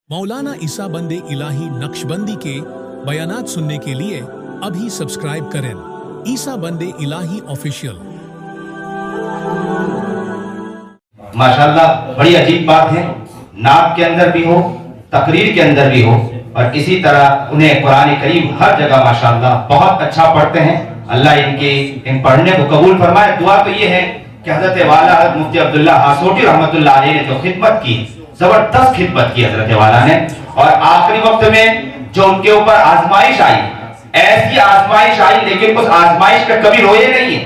मौलाना ईसा बंदे इलाही नक्शबंदी के बयानात सुनने के लिए अभी सब्सक्राइब करें ईसा बंदे इलाही ऑफिशियल। माशाल्लाह बड़ी अजीब बात है, नात के अंदर भी हो, तकरीर के अंदर भी हो, और इसी तरह उन्हें कुरान करीम हर जगह माशाल्लाह बहुत अच्छा पढ़ते हैं। अल्लाह इन पढ़ने को कबूल फरमाए। दुआ तो ये है कि हजरत वाला हजरत मुफ्ती अब्दुल्ला हासोटी रहमतुल्लाह अलैह ने जो खिदमत की, जबरदस्त खिदमत की हजरत वाला ने, और आखिरी वक्त में जो उनके ऊपर आजमाइश आई, ऐसी आजमाइश आई, लेकिन उस आजमाइश पे कभी रोए नहीं है,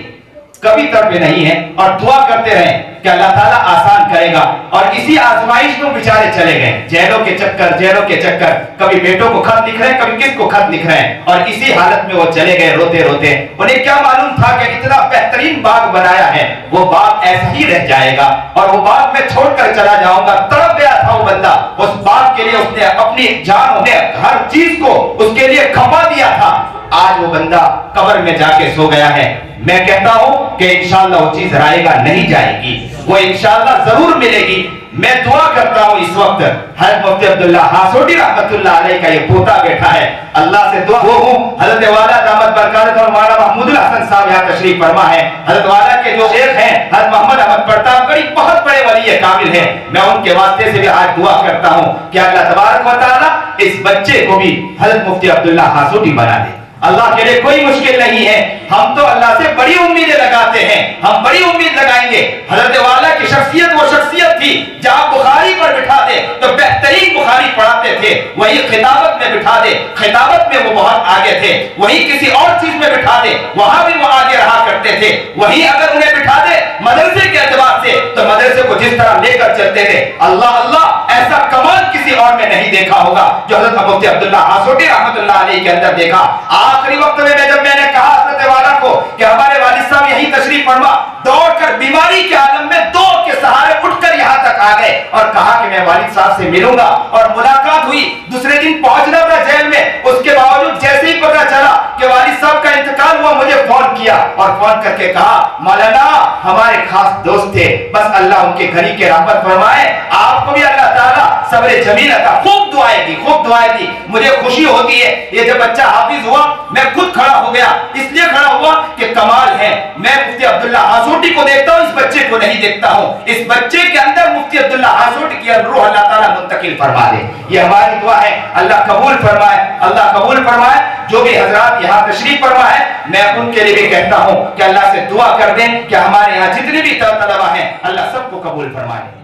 कभी तड़पे नहीं है, और दुआ करते रहे कि अल्लाह ताला आसान करेगा। और इसी आजमाइश में बेचारे चले गए, जेलों के चक्कर, कभी बेटों को खत लिख रहे हैं, कभी किसको खत लिख रहे हैं, और इसी हालत में वो चले गए रोते रोते। उन्हें क्या मालूम था कि इतना बेहतरीन बाग बनाया है, वो बाग ऐसा ही रह जाएगा, और वो बाग में छोड़कर चला जाऊंगा। तड़प गया था वो बंदा, उस बाग के लिए उसने अपनी जान, हर चीज को उसके लिए खपा दिया था। आज वो बंदा कब्र में जाके सो गया है। मैं कहता हूं कि इंशाअल्लाह वो चीज रायगा नहीं जाएगी, वो इंशाअल्लाह जरूर मिलेगी। मैं दुआ करता हूं इस वक्त हजरत मुफ्ती अब्दुल्ला हासोटी रहमतुल्लाह अलैह का ये पोता बैठा है, अल्लाह से दुआ वो हूं हजरत वाला दामद बरकत और मौलाना महमूदुल हसन साहब यहाँ तशरीफ फरमा है। हजरत वाला के जो शेख हैं हजरत मोहम्मद अहमद प्रतापगढ़ी, बहुत बड़े वली कामिल हैं। मैं उनके वास्ते से भी आज दुआ करता हूं कि अल्लाह तबारक व तआला इस बच्चे को भी हजरत मुफ्ती अब्दुल्ला हासोटी बना दे। अल्लाह के लिए कोई मुश्किल नहीं है। हम तो अल्लाह से बड़ी उम्मीदें लगाते हैं, हम बड़ी उम्मीद लगाएंगे। हजरत वाला की शख्सियत वो शख्सियत थी, जहां बुखारी पर बिठा दे तो बेहतरीन बुखारी पढ़ाते थे, वही खिताबत में बिठा दे, खिताबत में वो बहुत आगे थे, वही किसी और चीज में बिठा दे, वहां भी वो आगे रहा करते थे। वही अगर उन्हें बिठा दे मदरसे के एतबार से, तो मदरसे को जिस तरह लेकर चलते थे, अल्लाह अल्लाह ऐसा कमाल किसी और में नहीं देखा होगा जो हजरत मुफ्ती अब्दुल्ला हासोटी रहमतुल्लाह अलैह के अंदर देखा। आखिरी वक्त में जब मैंने कहा हजरत वाला को कि हमारे वालिद साहब यहीं तशरीफ फरमा, दौड़कर बीमारी के आलम में दो के सहारे उठकर यहां तक आ गए और कहा कि मैं वालिद साहब से मिलूंगा। और मुलाकात हुई, दूसरे दिन पहुंचना था जेल में, उसके बावजूद जैसे ही पता चला कि वालिद साहब का इंतकाल हुआ, मुझे फोन किया और फोन करके कहा मौलाना हमारे खास दोस्त थे, बस अल्लाह उनके घरी के रहमत फरमाए, आपको भी अल्लाह ताला सब्र जमील अता। खूब दुआएं दी, खूब दुआएं दी। मुझे खुशी होती है, ये जब बच्चा हाफिज हुआ मैं खुद खड़ा हो गया, इसलिए खड़ा हुआ कि कमाल है। मैं मुफ्ती अब्दुल्ला हासोटी को देखता हूं, इस बच्चे को नहीं देखता हूं। इस बच्चे के अंदर मुफ्ती अब्दुल्ला हासोटी की रूह अल्लाह ताला मुंतकिल फरमा दे। ये हमारी दुआ है, अल्लाह कबूल फरमाए, अल्लाह कबूल फरमाए। जो भी हजरात यहाँ तशरीफ फरमा है, मैं उनके लिए भी कहता हूं कि अल्लाह से दुआ कर दें कि हमारे यहाँ जितने भी तलबा हैं अल्लाह सबको कबूल फरमाए।